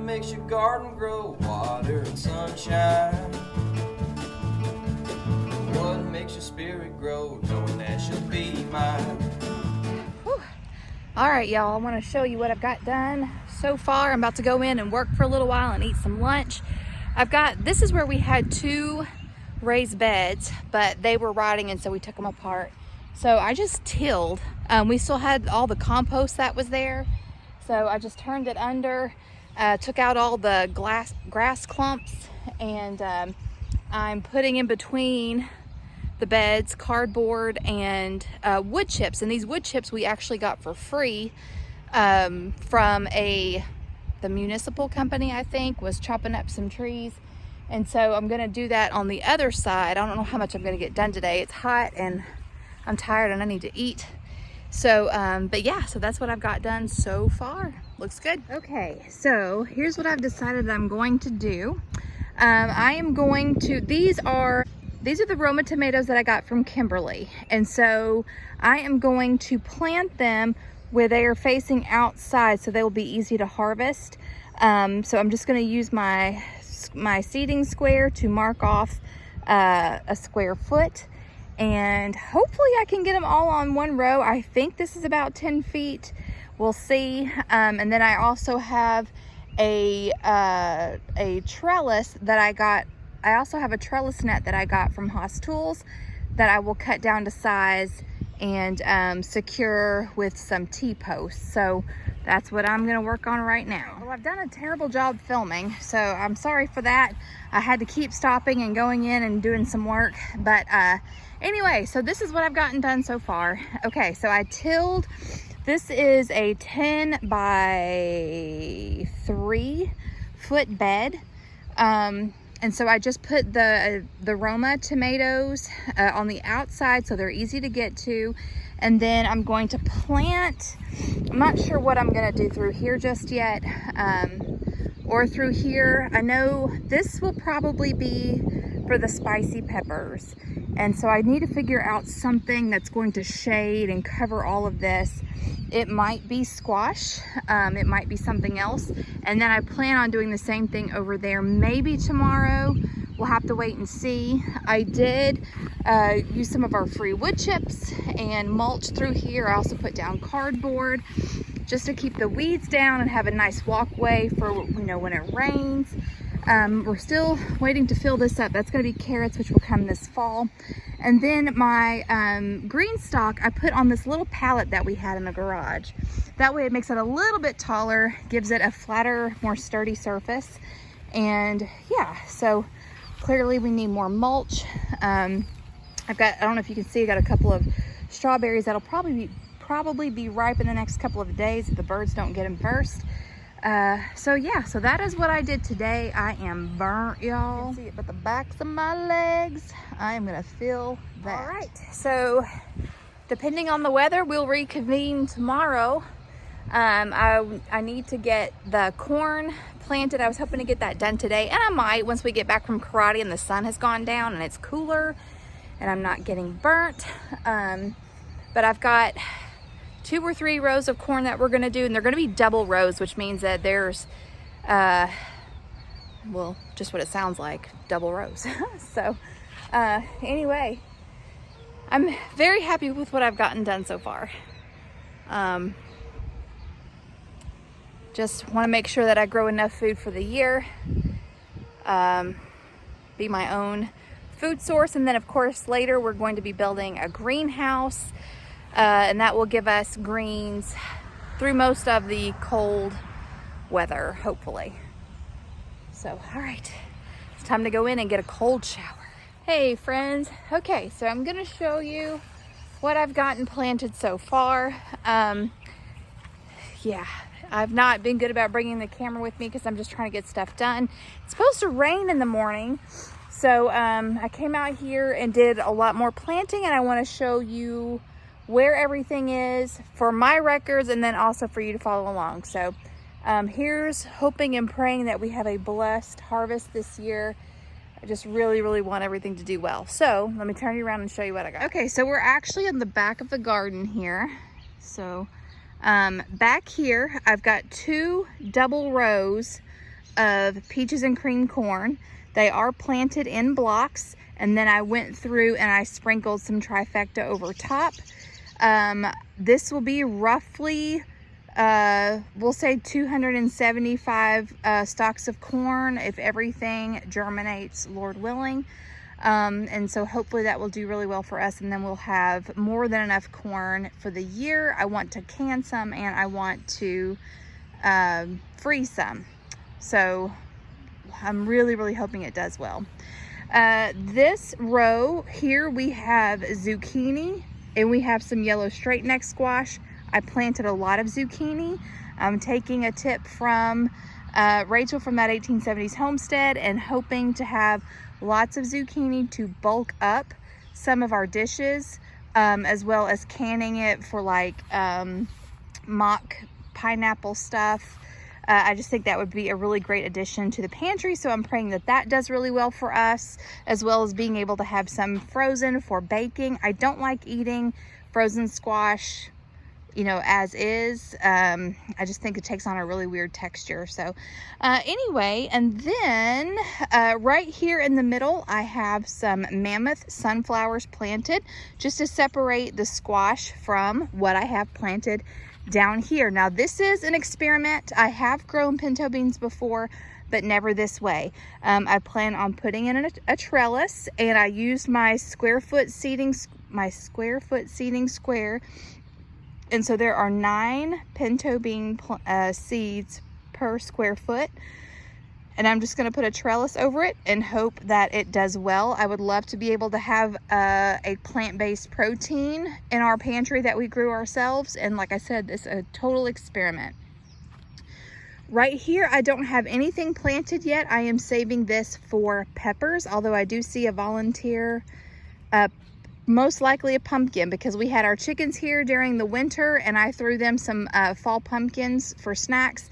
makes your garden grow? Water and sunshine. What makes your spirit grow? Knowing that she'll be mine. Whew. All right, y'all, I want to show you what I've got done so far. I'm about to go in and work for a little while and eat some lunch. This is where we had 2 raised beds, but they were rotting, and so we took them apart. So I just tilled. We still had all the compost that was there, so I just turned it under, took out all the grass clumps, and I'm putting in between the beds cardboard and wood chips. And these wood chips we actually got for free from the municipal company, I think, was chopping up some trees. And so I'm gonna do that on the other side. I don't know how much I'm gonna get done today. It's hot and I'm tired and I need to eat. So, but yeah, so that's what I've got done so far. Looks good. Okay, so here's what I've decided that I'm going to do. These are the Roma tomatoes that I got from Kimberly. And so I am going to plant them where they are facing outside so they will be easy to harvest. So I'm just going to use my seeding square to mark off a square foot, and hopefully I can get them all on one row. I think this is about 10 feet. We'll see. And then I also have a trellis that I got. I also have a trellis net that I got from Haas Tools that I will cut down to size and secure with some T-posts. So that's what I'm gonna work on right now. Well, I've done a terrible job filming, so I'm sorry for that. I had to keep stopping and going in and doing some work, but anyway, so this is what I've gotten done so far. Okay, so I tilled. This is a 10 by 3 foot bed. And so I just put the Roma tomatoes on the outside so they're easy to get to. And then I'm going to plant, I'm not sure what I'm gonna do through here just yet, or through here. I know this will probably be for the spicy peppers. And so I need to figure out something that's going to shade and cover all of this. It might be squash, it might be something else. And then I plan on doing the same thing over there, maybe tomorrow. We'll have to wait and see. I did use some of our free wood chips and mulch through here. I also put down cardboard just to keep the weeds down and have a nice walkway for, you know, when it rains. We're still waiting to fill this up. That's gonna be carrots, which will come this fall. And then my GreenStalk, I put on this little pallet that we had in the garage. That way it makes it a little bit taller, gives it a flatter, more sturdy surface. And yeah, so clearly we need more mulch. I don't know if you can see, I got a couple of strawberries that'll probably be ripe in the next couple of days if the birds don't get them first. So yeah, so that is what I did today. I am burnt, y'all. You can see it, but the backs of my legs, I am gonna feel that. All right, so depending on the weather, we'll reconvene tomorrow. I need to get the corn planted. I was hoping to get that done today, and I might once we get back from karate and the sun has gone down and it's cooler and I'm not getting burnt. But I've got 2 or 3 rows of corn that we're gonna do, and they're gonna be double rows, which means that there's well, just what it sounds like, double rows. So anyway, I'm very happy with what I've gotten done so far. Just want to make sure that I grow enough food for the year, be my own food source. And then of course later we're going to be building a greenhouse, and that will give us greens through most of the cold weather, hopefully. So all right, it's time to go in and get a cold shower. Hey friends, okay, so I'm gonna show you what I've gotten planted so far. Yeah, I've not been good about bringing the camera with me because I'm just trying to get stuff done. It's supposed to rain in the morning, so I came out here and did a lot more planting, and I want to show you where everything is for my records and then also for you to follow along. So here's hoping and praying that we have a blessed harvest this year. I just really, really want everything to do well. So let me turn you around and show you what I got. Okay, so we're actually in the back of the garden here. So back here, I've got 2 double rows of peaches and cream corn. They are planted in blocks, and then I went through and I sprinkled some trifecta over top. This will be roughly, we'll say 275 stalks of corn if everything germinates, Lord willing. And so hopefully that will do really well for us, and then we'll have more than enough corn for the year. I want to can some, and I want to freeze some. So I'm really hoping it does well. This row here we have zucchini, and we have some yellow straight neck squash. I planted a lot of zucchini. I'm taking a tip from Rachel from that 1870s Homestead, and hoping to have lots of zucchini to bulk up some of our dishes, as well as canning it for like mock pineapple stuff. I just think that would be a really great addition to the pantry, so I'm praying that that does really well for us, as well as being able to have some frozen for baking. I don't like eating frozen squash, you know, as is. I just think it takes on a really weird texture. So anyway, and then right here in the middle, I have some Mammoth sunflowers planted just to separate the squash from what I have planted down here. Now this is an experiment. I have grown pinto beans before, but never this way. I plan on putting in a trellis, and I used my square foot seating square. And so there are 9 pinto bean seeds per square foot. And I'm just going to put a trellis over it and hope that it does well. I would love to be able to have a plant-based protein in our pantry that we grew ourselves. And like I said, this is a total experiment. Right here, I don't have anything planted yet. I am saving this for peppers, although I do see a volunteer, most likely a pumpkin, because we had our chickens here during the winter and I threw them some fall pumpkins for snacks,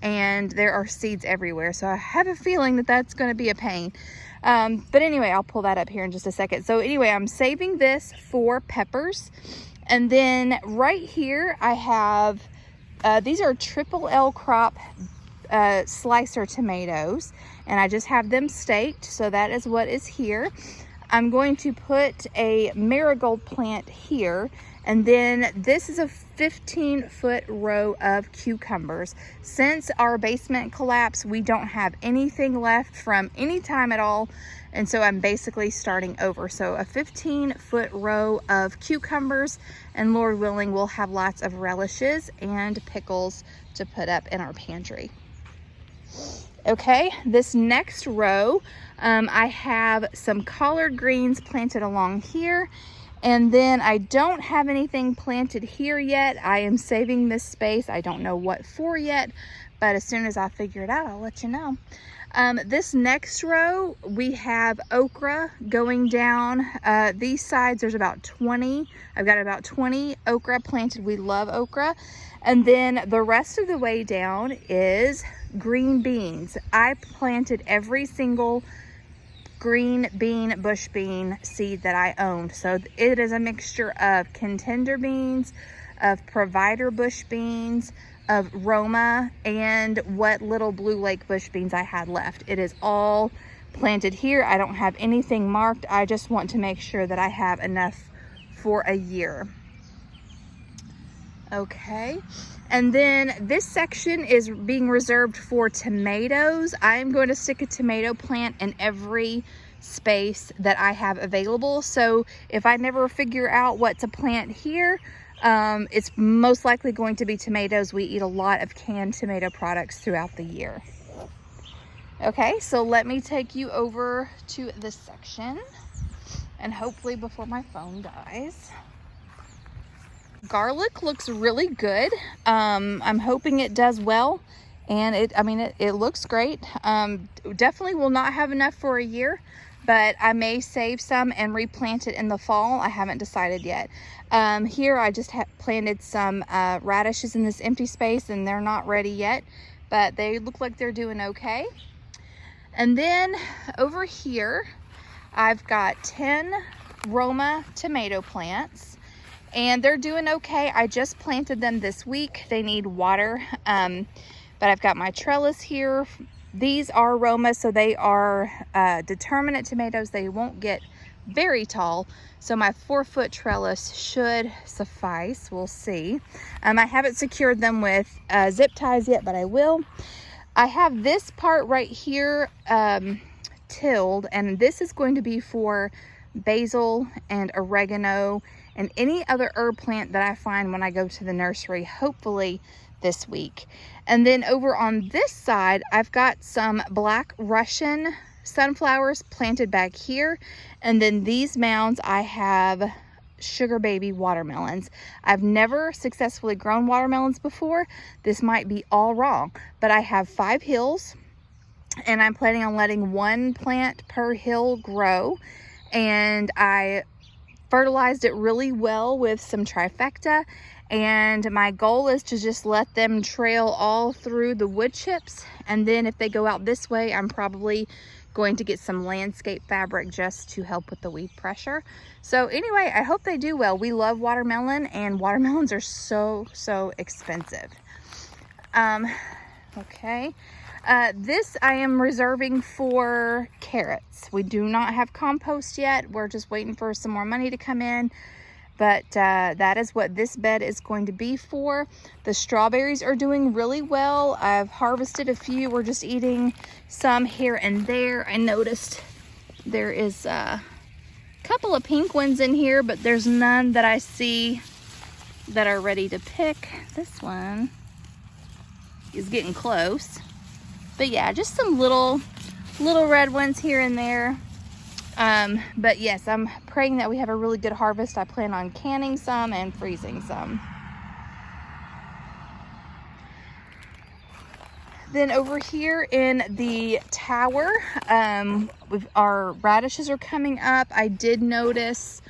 and there are seeds everywhere. So I have a feeling that that's going to be a pain. But anyway, I'll pull that up here in just a second. So anyway, I'm saving this for peppers. And then right here, I have, these are triple L crop slicer tomatoes, and I just have them staked. So that is what is here. I'm going to put a marigold plant here, and then this is a 15-foot row of cucumbers. Since our basement collapsed, we don't have anything left from any time at all, and so I'm basically starting over. So a 15-foot row of cucumbers, and Lord willing, we'll have lots of relishes and pickles to put up in our pantry. Okay, this next row, I have some collard greens planted along here, and then I don't have anything planted here yet. I am saving this space. I don't know what for yet, but as soon as I figure it out, I'll let you know. This next row, we have okra going down. These sides, there's about 20. I've got about 20 okra planted. We love okra. And then the rest of the way down is green beans. I planted every single green bean, bush bean seed that I owned. So it is a mixture of contender beans, of provider bush beans, of Roma, and what little Blue Lake bush beans I had left. It is all planted here. I don't have anything marked. I just want to make sure that I have enough for a year. Okay, and then this section is being reserved for tomatoes. I am going to stick a tomato plant in every space that I have available. So if I never figure out what to plant here, it's most likely going to be tomatoes. We eat a lot of canned tomato products throughout the year. Okay, so let me take you over to this section, and hopefully before my phone dies. Garlic looks really good. I'm hoping it does well, and it looks great. Definitely will not have enough for a year, but I may save some and replant it in the fall. I haven't decided yet. Here I just planted some radishes in this empty space, and they're not ready yet, but they look like they're doing okay. And then over here, I've got 10 Roma tomato plants, and they're doing okay. I just planted them this week. They need water, but I've got my trellis here these are Roma, so they are determinate tomatoes. They won't get very tall, so my 4-foot trellis should suffice. We'll see. I haven't secured them with zip ties yet, but I will. I have this part right here tilled, and this is going to be for basil and oregano and any other herb plant that I find when I go to the nursery, hopefully this week. And then over on this side, I've got some black Russian sunflowers planted back here, and then these mounds I have sugar baby watermelons. I've never successfully grown watermelons before. This might be all wrong, but I have 5 hills, and I'm planning on letting 1 plant per hill grow, and I fertilized it really well with some trifecta, and my goal is to just let them trail all through the wood chips, and then if they go out this way, I'm probably going to get some landscape fabric just to help with the weed pressure. So anyway, I hope they do well. We love watermelon, and watermelons are so expensive. Okay. This I am reserving for carrots. We do not have compost yet. We're just waiting for some more money to come in. But that is what this bed is going to be for. The strawberries are doing really well. I've harvested a few. We're just eating some here and there. I noticed there is a couple of pink ones in here, but there's none that I see that are ready to pick. This one is getting close. But yeah, just some little red ones here and there. But yes, I'm praying that we have a really good harvest. I plan on canning some and freezing some. Then over here in the tower, our radishes are coming up. I did notice,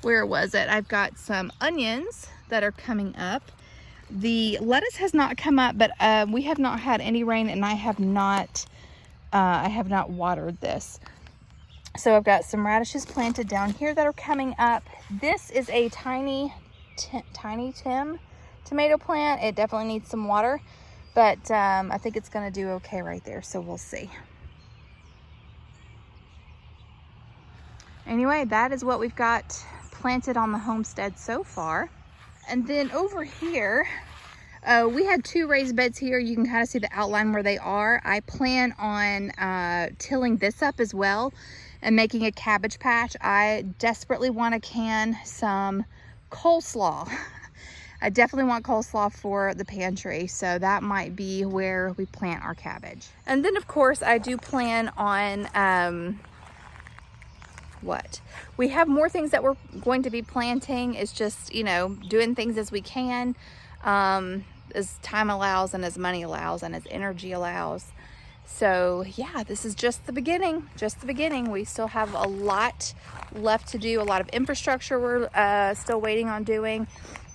where was it? I've got some onions that are coming up. The lettuce has not come up, but we have not had any rain, and I have not watered this. So I've got some radishes planted down here that are coming up. This is a tiny Tim tomato plant. It definitely needs some water, but I think it's going to do okay right there, so we'll see. Anyway, that is what we've got planted on the homestead so far. And then over here, we had 2 raised beds here. You can kind of see the outline where they are. I plan on tilling this up as well and making a cabbage patch. I desperately want to can some coleslaw. I definitely want coleslaw for the pantry, so that might be where we plant our cabbage. And then of course I do plan on we have more things that we're going to be planting. It's just, you know, doing things as we can, as time allows and as money allows and as energy allows. So yeah, this is just the beginning, We still have a lot left to do, a lot of infrastructure we're still waiting on doing,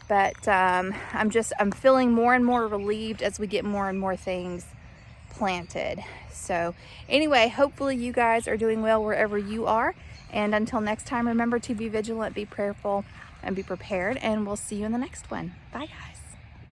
but I'm feeling more and more relieved as we get more and more things planted. So anyway, hopefully you guys are doing well wherever you are. And until next time, remember to be vigilant, be prayerful, and be prepared. And we'll see you in the next one. Bye, guys.